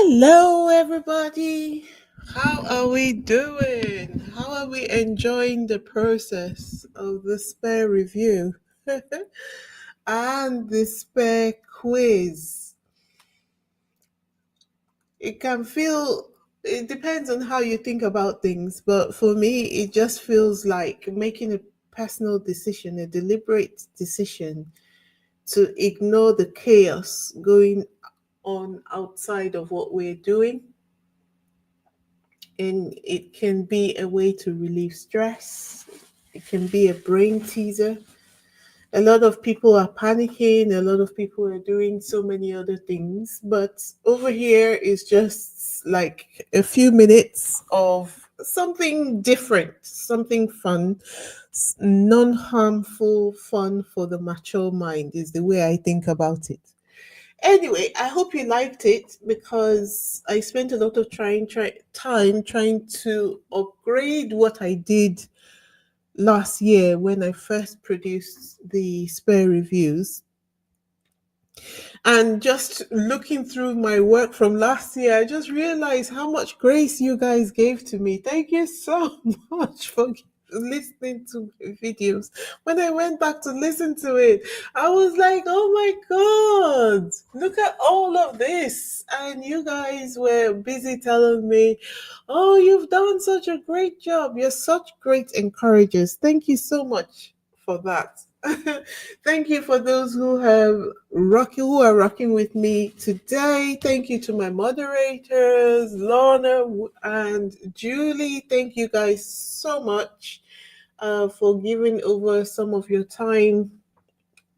Hello, everybody. How are we doing? How are we enjoying the process of the spare review and the spare quiz? It can feel, it depends on how you think about things, but for me, it just feels like making a personal decision, a deliberate decision to ignore the chaos going on outside of what we're doing, and it can be a way to relieve stress. It can be a brain teaser. A lot of people are panicking, a lot of people are doing so many other things, but over here is just like a few minutes of something different, something fun, non harmful fun for the mature mind, is the way I think about it. Anyway, I hope you liked it because I spent a lot of time trying to upgrade what I did last year when I first produced the spare reviews. And just looking through my work from last year, I just realized how much grace you guys gave to me. Thank you so much for listening to videos. When I went back to listen to it, I was like, oh my God, look at all of this. And you guys were busy telling me, oh, you've done such a great job. You're such great encouragers. Thank you so much for that. Thank you for those who are rocking with me today. Thank you to my moderators, Lorna and Julie. Thank you guys so much for giving over some of your time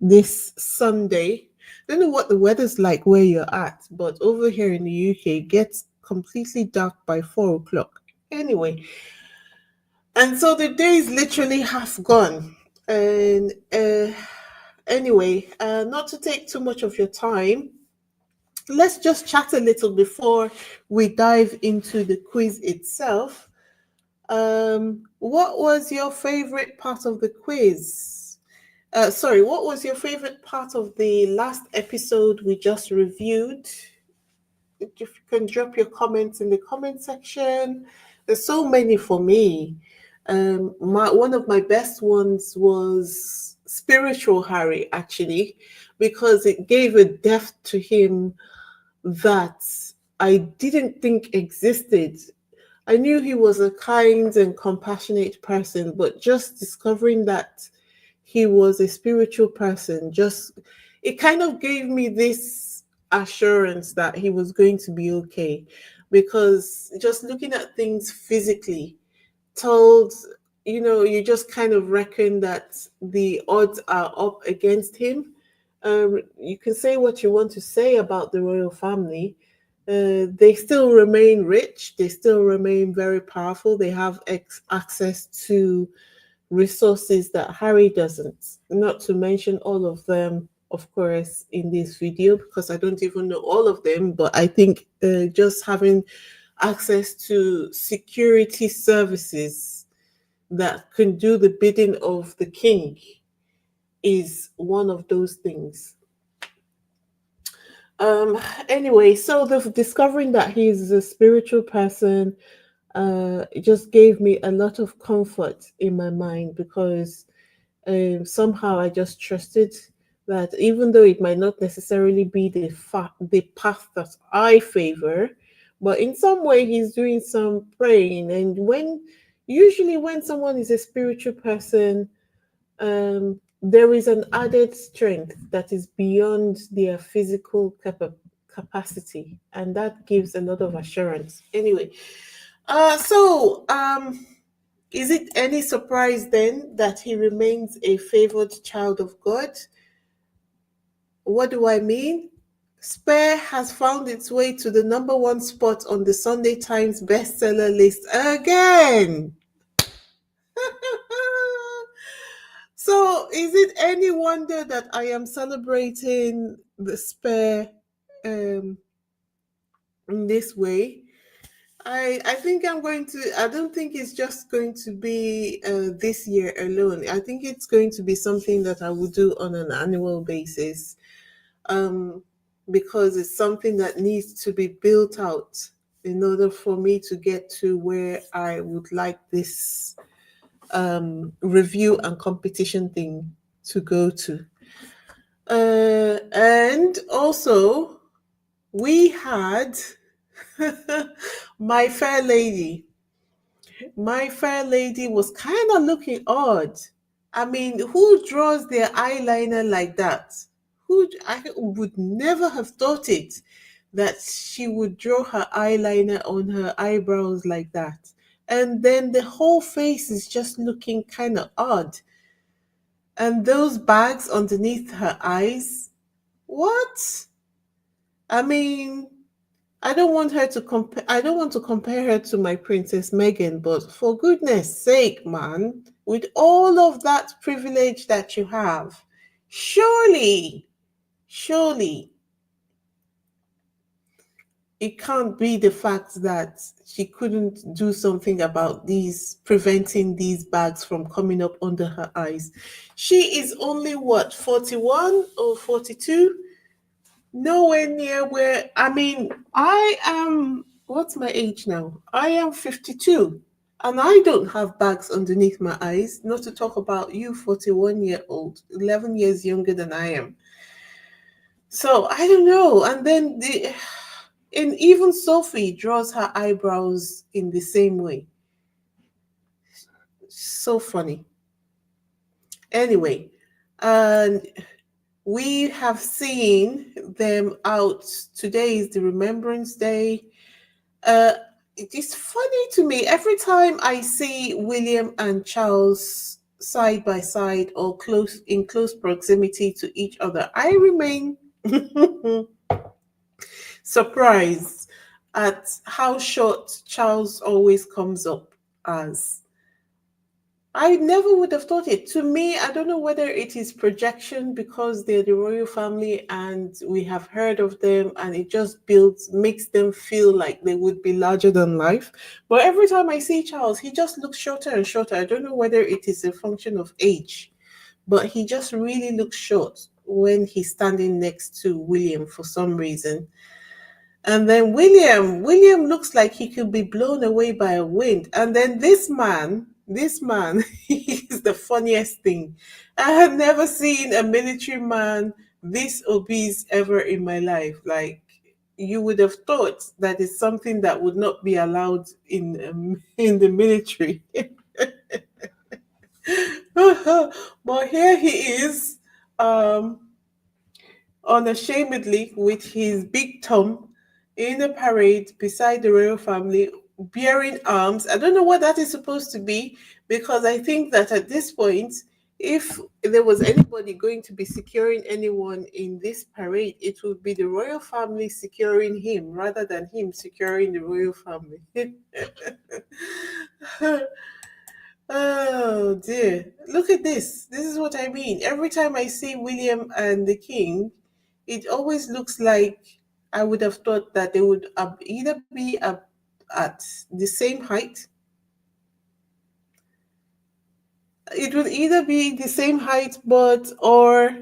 this Sunday. I don't know what the weather's like where you're at, but over here in the UK, it gets completely dark by 4 o'clock. Anyway, and so the day is literally half gone. And anyway, not to take too much of your time, let's just chat a little before we dive into the quiz itself. What was your favorite part of the quiz? Sorry, what was your favorite part of the last episode we just reviewed? If you can drop your comments in the comment section. There's so many for me. One of my best ones was spiritual Harry, actually, because it gave a depth to him that I didn't think existed. I knew he was a kind and compassionate person, but just discovering that he was a spiritual person, just it kind of gave me this assurance that he was going to be okay. Because just looking at things physically told, you just kind of reckon that the odds are up against him. You can say what you want to say about the royal family. They still remain rich. They still remain very powerful. They have access to resources that Harry doesn't. Not to mention all of them, of course, in this video, because I don't even know all of them. But I think just having access to security services that can do the bidding of the king is one of those things. Um, anyway, so the discovering that he's a spiritual person it just gave me a lot of comfort in my mind because somehow I just trusted that even though it might not necessarily be the path that I favor, but in some way he's doing some praying. And usually when someone is a spiritual person, there is an added strength that is beyond their physical capacity, and that gives a lot of assurance. Anyway, is it any surprise then that he remains a favored child of God? What do I mean? Spare has found its way to the number one spot on the Sunday Times bestseller list again. So, is it any wonder that I am celebrating the spare um, in this way? I think I'm going to. I don't think it's just going to be this year alone. I think it's going to be something that I will do on an annual basis. Um, because it's something that needs to be built out in order for me to get to where I would like this review and competition thing to go to. And also, we had my fair lady. My fair lady was kind of looking odd. I mean, who draws their eyeliner like that? Who I would never have thought it that she would draw her eyeliner on her eyebrows like that. And then the whole face is just looking kind of odd. And those bags underneath her eyes, what? I mean, I don't want her to compare. I don't want to compare her to my Princess Megan, but for goodness sake, man, with all of that privilege that you have, surely, surely, it can't be the fact that she couldn't do something about these, preventing these bags from coming up under her eyes. She is only what, 41 or 42? Nowhere near where, I mean, I am, what's my age now? I am 52 and I don't have bags underneath my eyes, not to talk about you, 41-year-old, 11 years younger than I am. So I don't know. And then and even Sophie draws her eyebrows in the same way. So funny. Anyway, and we have seen them out. Today is the Remembrance Day. Uh, it is funny to me every time I see William and Charles side by side or close in close proximity to each other. I remain surprised at how short Charles always comes up as. I never would have thought it. To me, I don't know whether it is projection because they're the royal family and we have heard of them and it just builds, makes them feel like they would be larger than life. But every time I see Charles, he just looks shorter and shorter. I don't know whether it is a function of age, but he just really looks short when he's standing next to William for some reason. And then William looks like he could be blown away by a wind. And then this man is the funniest thing. I have never seen a military man this obese ever in my life. Like you would have thought that is something that would not be allowed in the military. But here he is. Um, Unashamedly with his big thumb in a parade beside the royal family, bearing arms. I don't know what that is supposed to be because I think that at this point, if there was anybody going to be securing anyone in this parade, it would be the royal family securing him rather than him securing the royal family. Oh dear. Look at this. This is what I mean. Every time I see William and the King, it always looks like I would have thought that they would either be at the same height. It would either be the same height, but or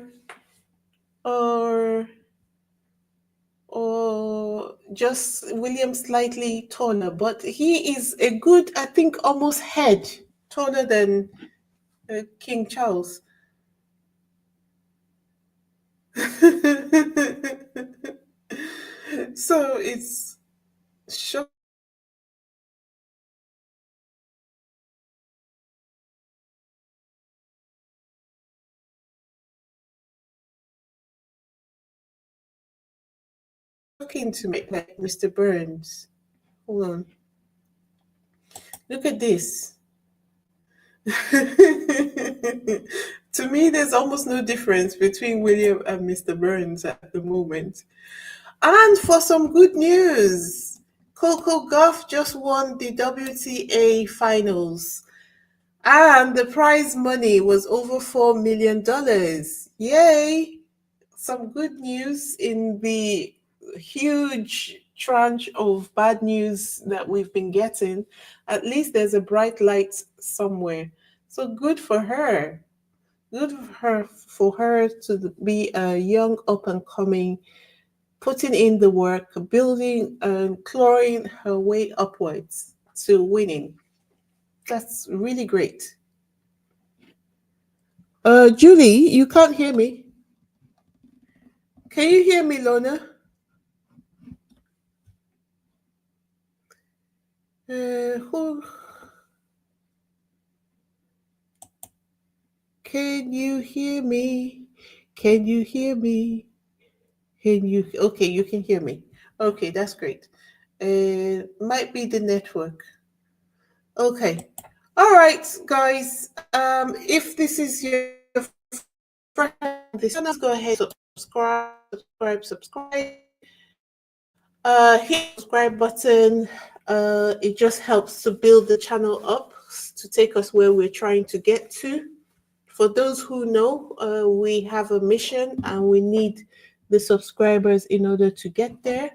or just William slightly taller. But he is a good, I think, almost head taller than King Charles. So it's shocking to me, like Mr. Burns. Hold on. Look at this. To me, there's almost no difference between William and Mr. Burns at the moment. And for some good news, Coco Gauff just won the WTA finals. And the prize money was over $4 million. Yay! Some good news in the huge tranche of bad news that we've been getting. At least there's a bright light somewhere. So good for her. Good for her to be a young up and coming putting in the work, building and clawing her way upwards to winning. That's really great. Julie, you can't hear me. Can you hear me, Lona? Who? Can you hear me? Can you hear me? Can you? Okay, you can hear me. Okay, that's great. Might be the network. Okay. All right, guys. If this is your first time on this channel, please go ahead, subscribe. Hit the subscribe button. It just helps to build the channel up to take us where we're trying to get to. For those who know, we have a mission and we need the subscribers in order to get there.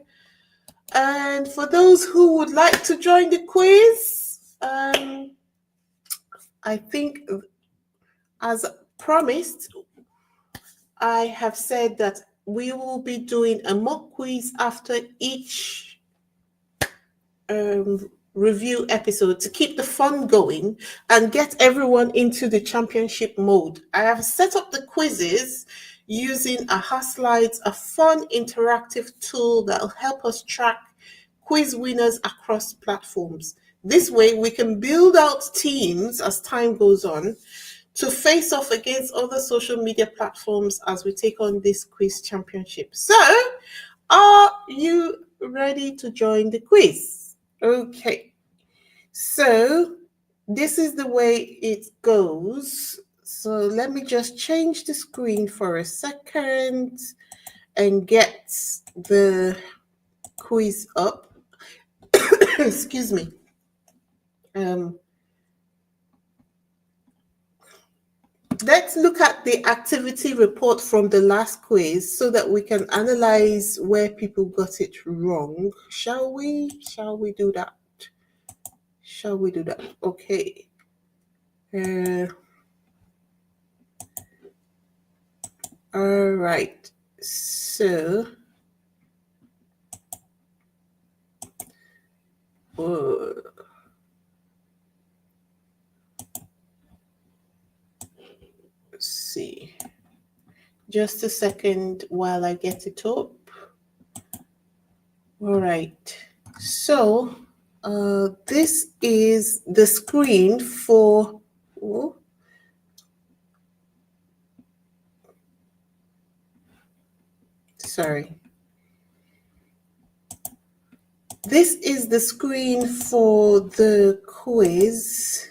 And for those who would like to join the quiz, I think, as promised, I have said that we will be doing a mock quiz after each review episode to keep the fun going and get everyone into the championship mode. I have set up the quizzes using Aha Slides, a fun interactive tool that will help us track quiz winners across platforms. This way, we can build out teams as time goes on to face off against other social media platforms as we take on this quiz championship. So, are you ready to join the quiz? Okay. So, this is the way it goes. So, let me just change the screen for a second and get the quiz up. Excuse me. Let's look at the activity report from the last quiz so that we can analyze where people got it wrong. Shall we? Shall we do that? Shall we do that? Okay. All right. So, let's see. Just a second while I get it up. All right. So, this is the screen for. Oh, sorry. This is the screen for the quiz.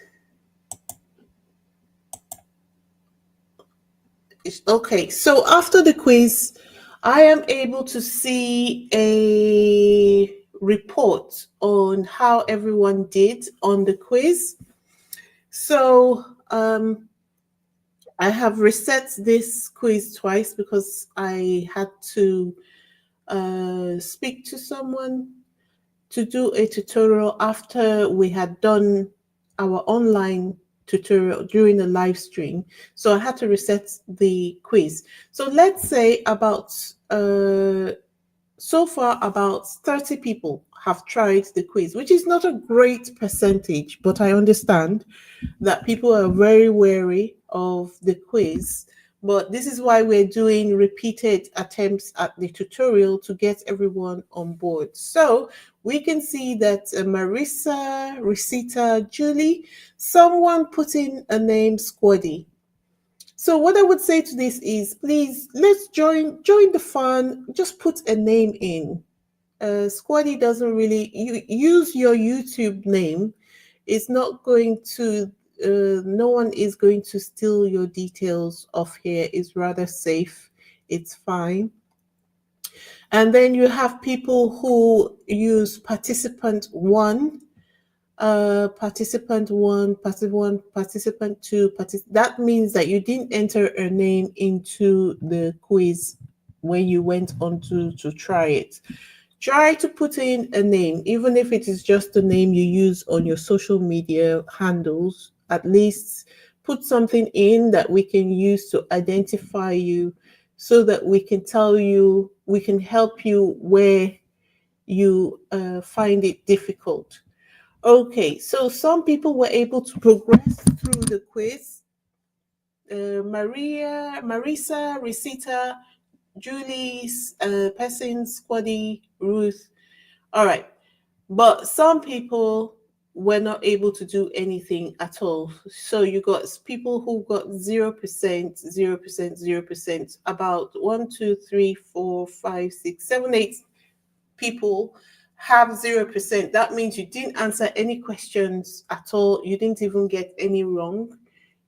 Okay, so after the quiz, I am able to see a report on how everyone did on the quiz. So I have reset this quiz twice because I had to speak to someone to do a tutorial after we had done our online tutorial during the live stream. So I had to reset the quiz. So let's say about so far about 30 people have tried the quiz, which is not a great percentage, but I understand that people are very wary of the quiz. But this is why we're doing repeated attempts at the tutorial to get everyone on board. So we can see that Marissa, Risita, Julie, someone put in a name Squaddy. So what I would say to this is, please, let's join the fun. Just put a name in. Squaddy doesn't really, you use your YouTube name. It's not going to, no one is going to steal your details off here. It's rather safe. It's fine. And then you have people who use participant one, participant one, participant two. That means that you didn't enter a name into the quiz when you went on to try it. Try to put in a name, even if it is just the name you use on your social media handles. At least put something in that we can use to identify you so that we can tell you, we can help you where you find it difficult. Okay, so some people were able to progress through the quiz. Maria, Marisa, Risita, Julie, Person, Squaddy, Ruth. All right. But some people were not able to do anything at all. So you got people who got 0%, 0%, 0%, about 1, 2, 3, 4, 5, 6, 7, 8 people have 0%. That means you didn't answer any questions at all. You didn't even get any wrong.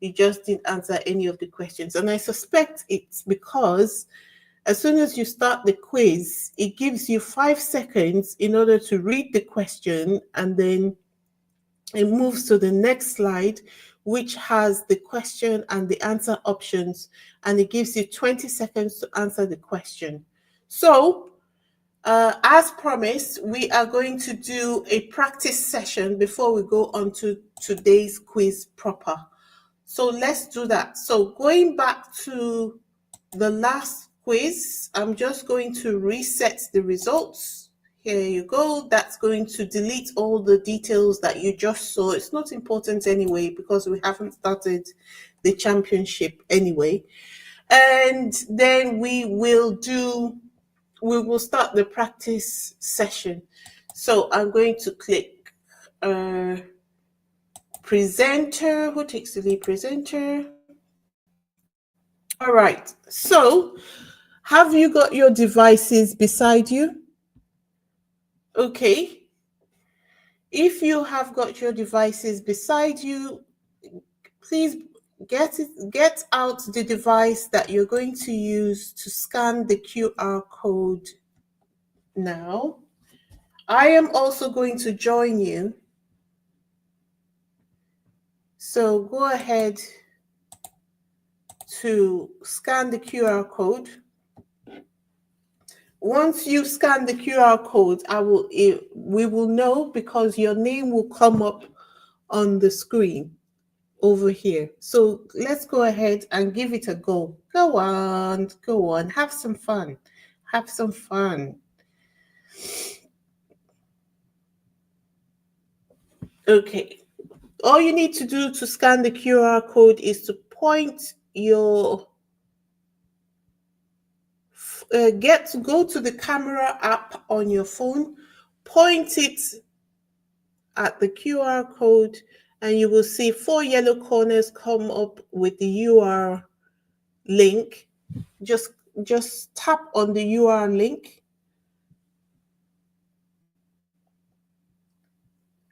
You just didn't answer any of the questions. And I suspect it's because as soon as you start the quiz, it gives you 5 seconds in order to read the question, and then it moves to the next slide, which has the question and the answer options, and it gives you 20 seconds to answer the question. So, as promised, we are going to do a practice session before we go on to today's quiz proper. So let's do that. So going back to the last quiz, I'm just going to reset the results. Here you go. That's going to delete all the details that you just saw. It's not important anyway because we haven't started the championship anyway. And then we will start the practice session. So I'm going to click presenter. Who takes the lead? Presenter. All right. So have you got your devices beside you? Okay. If you have got your devices beside you, please get out the device that you're going to use to scan the QR code now. I am also going to join you. So go ahead to scan the QR code. Once you scan the QR code, we will know because your name will come up on the screen over here. So let's go ahead and give it a go. Go on, have some fun. Have some fun. Okay. All you need to do to scan the QR code is to point your go to the camera app on your phone, point it at the QR code, and you will see 4 yellow corners come up with the URL link. Just tap on the URL link,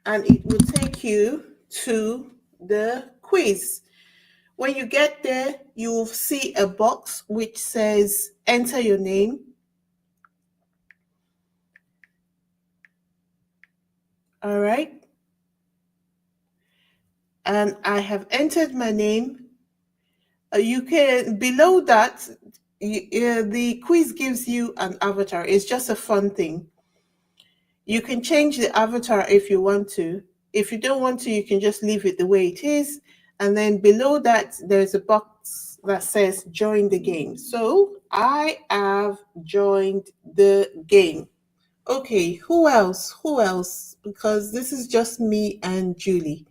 and it will take you to the quiz. When you get there, you will see a box which says enter your name. All right. And I have entered my name. You can, below that, the quiz gives you an avatar. It's just a fun thing. You can change the avatar if you want to. If you don't want to, you can just leave it the way it is. And then below that, there's a box that says join the game. So I have joined the game. Okay, who else? Who else? Because this is just me and Julie.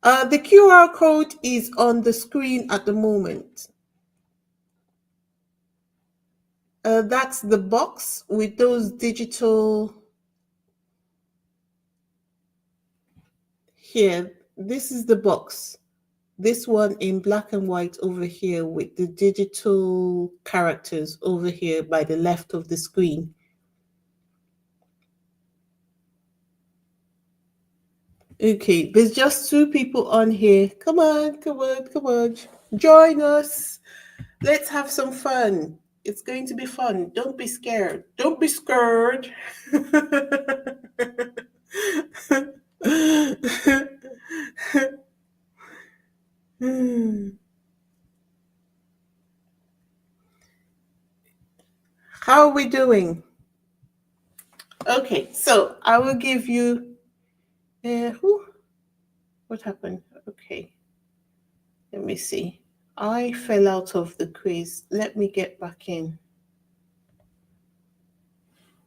The QR code is on the screen at the moment. That's the box with those digital. Here, this is the box. This one in black and white over here with the digital characters over here by the left of the screen. Okay, there's just 2 people on here. Come on, come on, come on. Join us. Let's have some fun. It's going to be fun. Don't be scared. Don't be scared. How are we doing? Okay, so I will give you. Who? What happened? Okay, let me see. I fell out of the quiz. Let me get back in.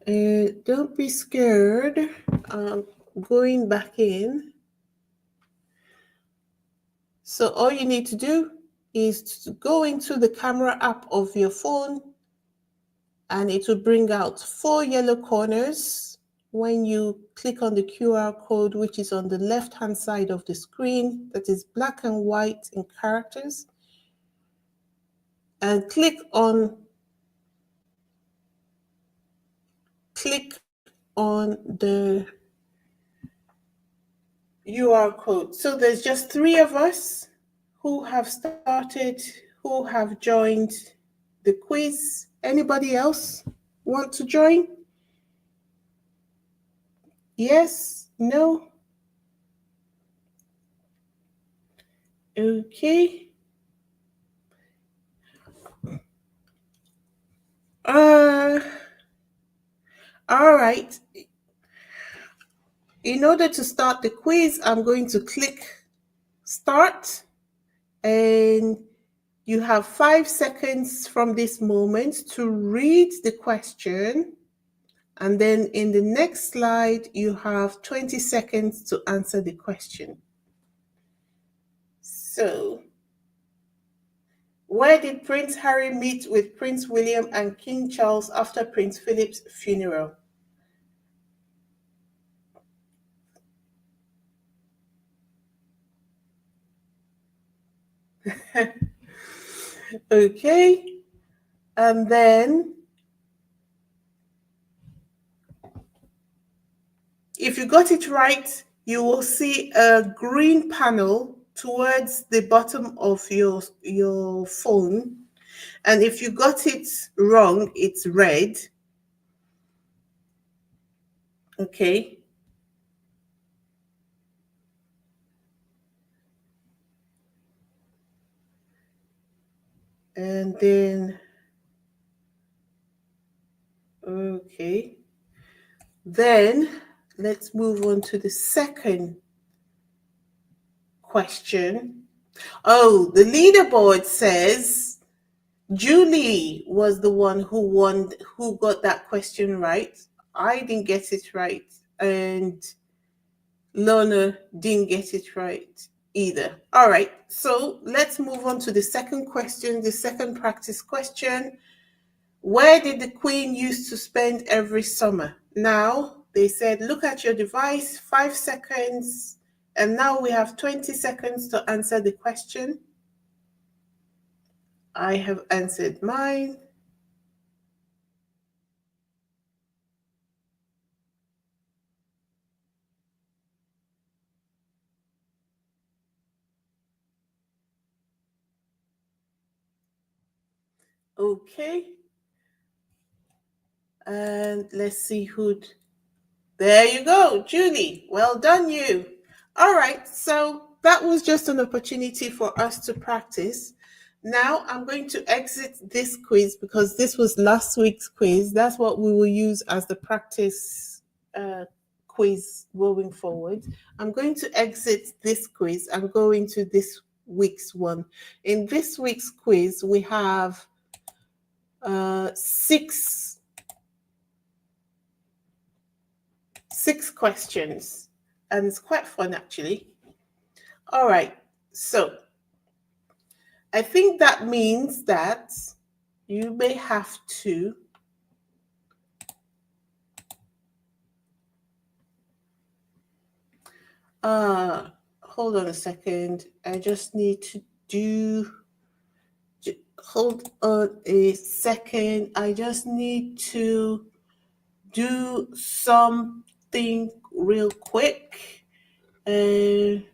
Don't be scared. Going back in. So all you need to do is to go into the camera app of your phone, and it will bring out 4 yellow corners. When you click on the QR code, which is on the left-hand side of the screen, that is black and white in characters, and click on the UR code. So there's just 3 of us who have started, who have joined the quiz. Anybody else want to join? Yes? No? Okay. All right. In order to start the quiz, I'm going to click start, and you have 5 seconds from this moment to read the question. And then in the next slide, you have 20 seconds to answer the question. So, where did Prince Harry meet with Prince William and King Charles after Prince Philip's funeral? Okay, and then if you got it right, you will see a green panel towards the bottom of your phone. And if you got it wrong, it's red. Okay. And then, okay. Then let's move on to the second question. Oh, the leaderboard says Julie was the one who won, who got that question right. I didn't get it right, and Lorna didn't get it right either. All right, so let's move on to the second question, the second practice question. Where did the Queen used to spend every summer? Now, they said, look at your device, 5 seconds, and now we have 20 seconds to answer the question. I have answered mine. Okay. And let's see who'd. There you go, Julie. Well done, you. All right, so that was just an opportunity for us to practice. Now I'm going to exit this quiz because this was last week's quiz. That's what we will use as the practice quiz moving forward. I'm going to exit this quiz and go into this week's one. In this week's quiz, we have 6 questions, and it's quite fun actually. All right, so I think that means that you may have to hold on a second. I just need to hold on a second. I just need to do something real quick. And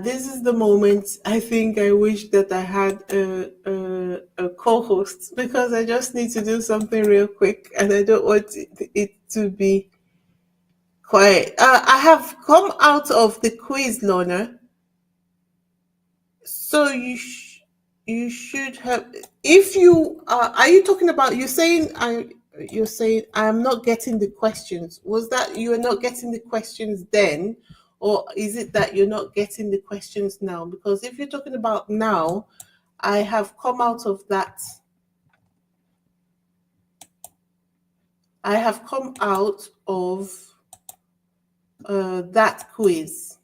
this is the moment I think I wish that I had a co-host, because I just need to do something real quick and I don't want it to be quiet. I have come out of the quiz, Lorna. So you should have. If you are you talking about? You're saying You're saying I'm not getting the questions. Was that you are not getting the questions then, or is it that you're not getting the questions now? Because if you're talking about now, I have come out of that. I have come out of that quiz.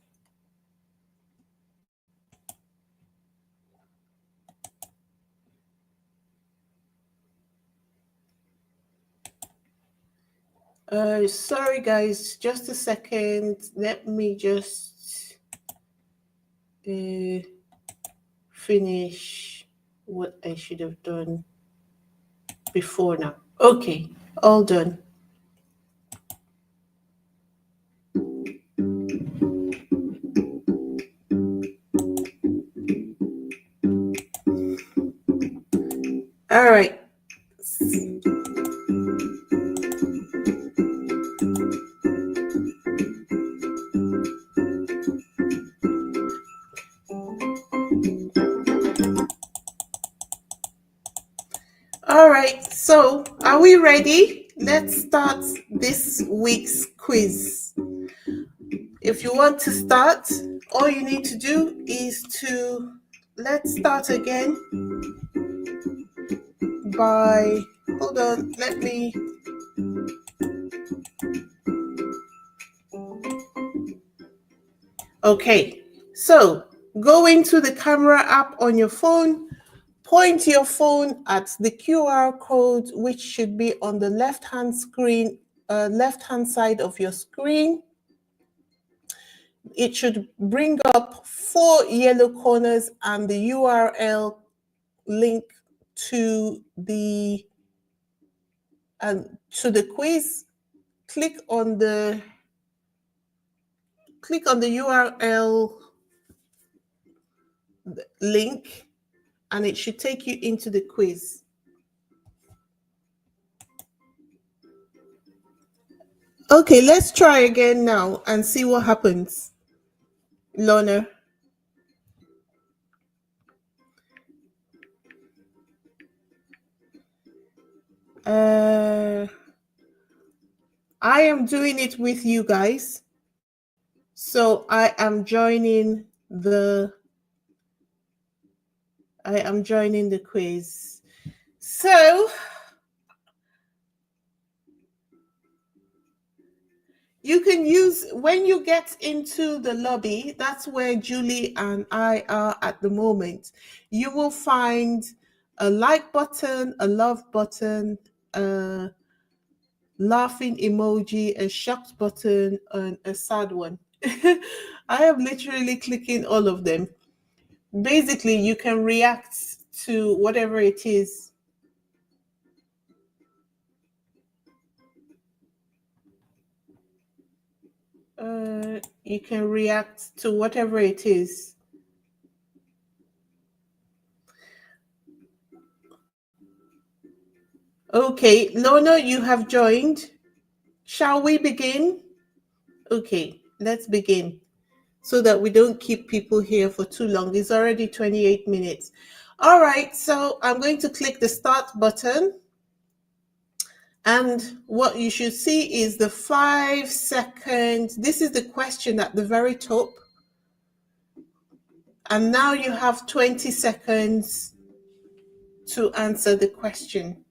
Sorry guys, just a second. Let me just finish what I should have done before now. Okay, all done. All right. All right, so are we ready? Let's start this week's quiz. If you want to start, all you need to do is let's start again by, hold on, let me, okay. So go into the camera app on your phone, point your phone at the QR code, which should be on the left-hand side of your screen. It should bring up 4 yellow corners and the URL link to the quiz. Click on the URL link and it should take you into the quiz. Okay, let's try again now and see what happens. Lorna. I am doing it with you guys. So I am joining the quiz. So you can use, when you get into the lobby, that's where Julie and I are at the moment. You will find a like button, a love button, a laughing emoji, a shocked button, and a sad one. I am literally clicking all of them. Basically, you can react to whatever it is. You can react to whatever it is. Okay, Lorna, you have joined. Shall we begin? Okay, let's begin so that we don't keep people here for too long. It's already 28 minutes. All right, so I'm going to click the start button. And what you should see is the 5 seconds. This is the question at the very top. And now you have 20 seconds to answer the question.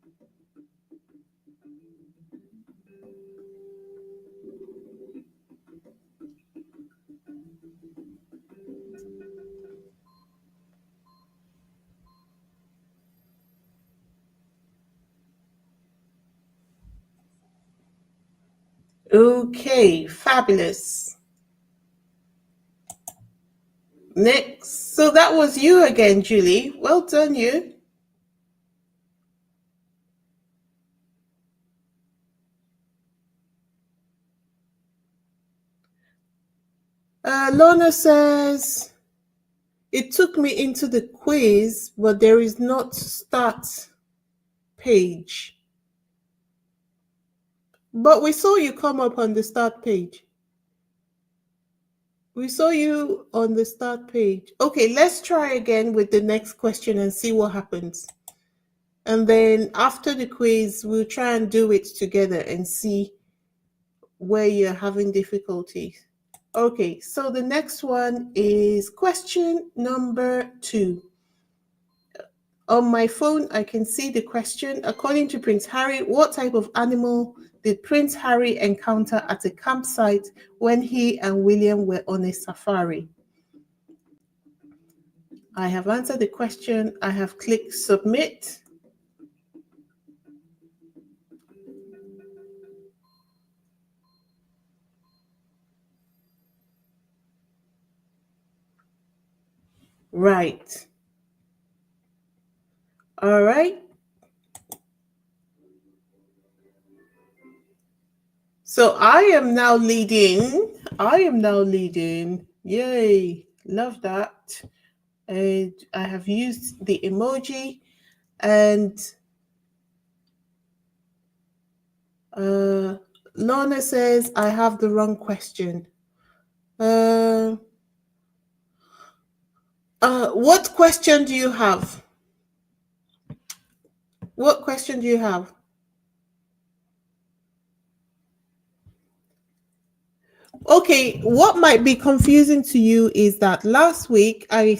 Okay, fabulous. Next. So that was you again, Julie. Well done, you. Lorna says, it took me into the quiz, but there is not start page. But we saw you come up on the start page. We saw you on the start page. Okay, let's try again with the next question and see what happens. And then after the quiz, we'll try and do it together and see where you're having difficulties. Okay, so the next one is question number 2. On my phone, I can see the question. According to Prince Harry, what type of animal did Prince Harry encounter at a campsite when he and William were on a safari? I have answered the question. I have clicked submit. Right. All right. So I am now leading. I am now leading. Yay. Love that. And I have used the emoji, and Lorna says I have the wrong question. Uh, what question do you have? What question do you have? Okay, what might be confusing to you is that last week I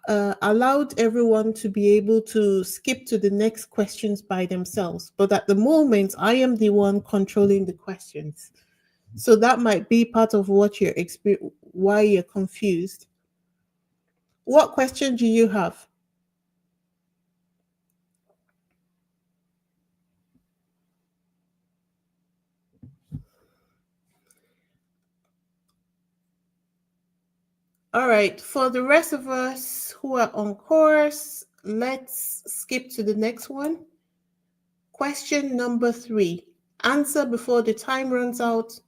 allowed everyone to be able to skip to the next questions by themselves, but at the moment I am the one controlling the questions. So that might be part of what you're why you're confused. What question do you have? All right, for the rest of us who are on course, let's skip to the next one. Question number 3. Answer before the time runs out.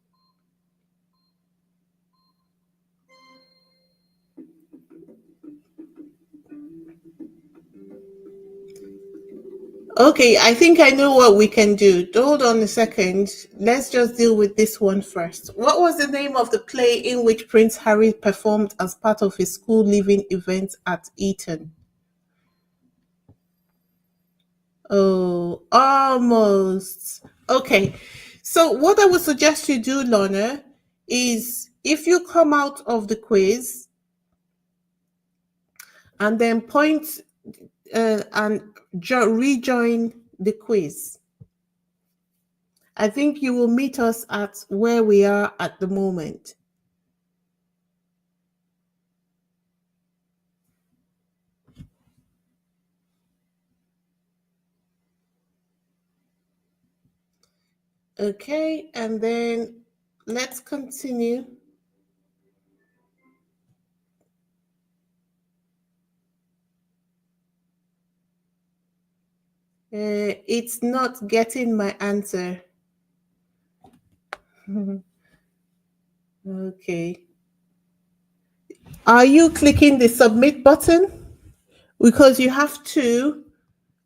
Okay, I think I know what we can do. Hold on a second. Let's just deal with this one first. What was the name of the play in which Prince Harry performed as part of his school leaving event at Eton? Oh, almost. Okay. So what I would suggest you do, Lorna, is if you come out of the quiz and then point and rejoin the quiz, I think you will meet us at where we are at the moment. Okay, and then let's continue. It's not getting my answer. Okay. Are you clicking the submit button? Because you have to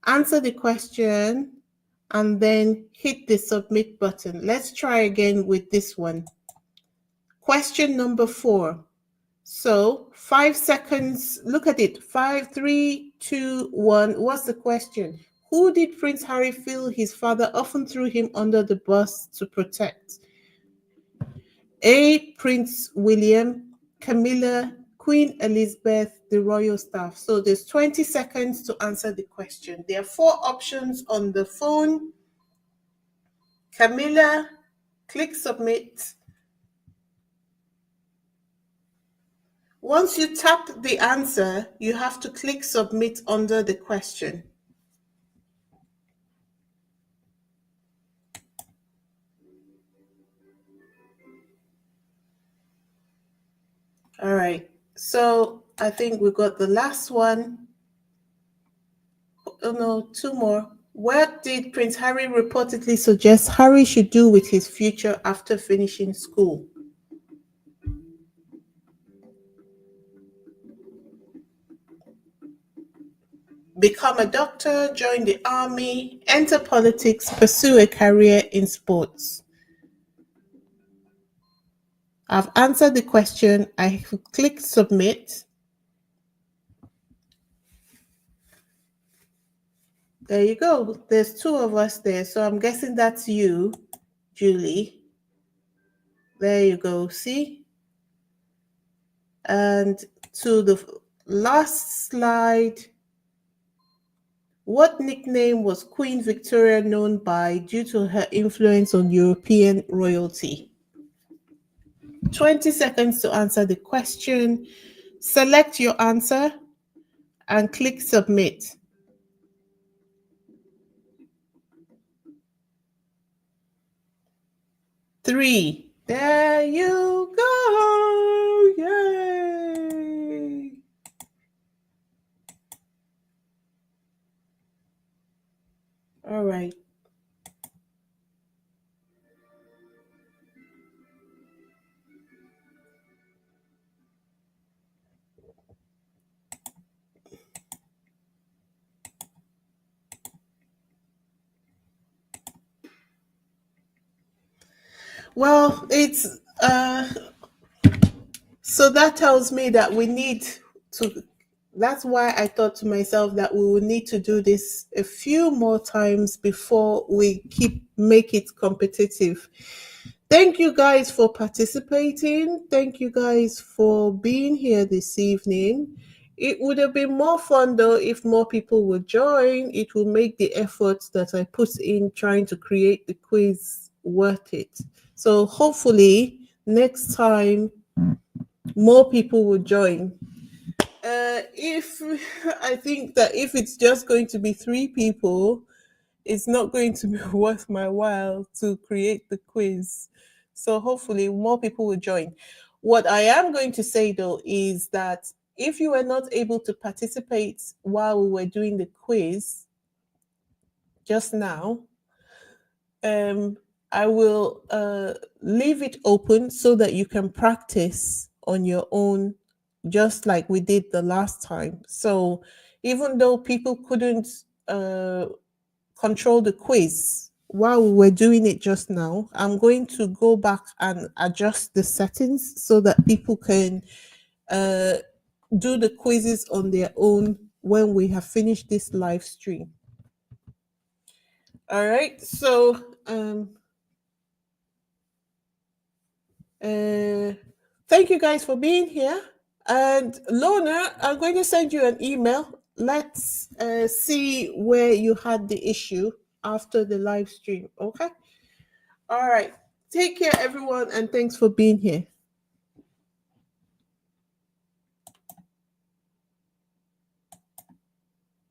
answer the question and then hit the submit button. Let's try again with this one. Question number 4. So 5 seconds. Look at it. 5, 3, 2, 1. What's the question? Who did Prince Harry feel his father often threw him under the bus to protect? A. Prince William, Camilla, Queen Elizabeth, the royal staff. So there's 20 seconds to answer the question. There are 4 options on the phone. Camilla, click submit. Once you tap the answer, you have to click submit under the question. All right. So I think we got the last one. Oh no, 2 more. What did Prince Harry reportedly suggest Harry should do with his future after finishing school? Become a doctor, join the army, enter politics, pursue a career in sports. I've answered the question. I click submit. There you go. There's two of us there. So I'm guessing that's you, Julie. There you go. See? And to the last slide, what nickname was Queen Victoria known by due to her influence on European royalty? 20 seconds to answer the question. Select your answer and click submit. 3. There you go. Yay. All right. Well, it's so that tells me that we need to, that's why I thought to myself that we will need to do this a few more times before we make it competitive. Thank you guys for participating. Thank you guys for being here this evening. It would have been more fun though if more people would join. It will make the efforts that I put in trying to create the quiz worth it. So hopefully next time more people will join. If I think that if it's just going to be 3 people, it's not going to be worth my while to create the quiz. So hopefully more people will join. What I am going to say though is that if you were not able to participate while we were doing the quiz just now, I will leave it open so that you can practice on your own, just like we did the last time. So even though people couldn't control the quiz while we were doing it just now, I'm going to go back and adjust the settings so that people can do the quizzes on their own when we have finished this live stream. All right, so thank you guys for being here. And Lorna, I'm going to send you an email. Let's see where you had the issue after the live stream. Okay. All right. Take care, everyone, and thanks for being here.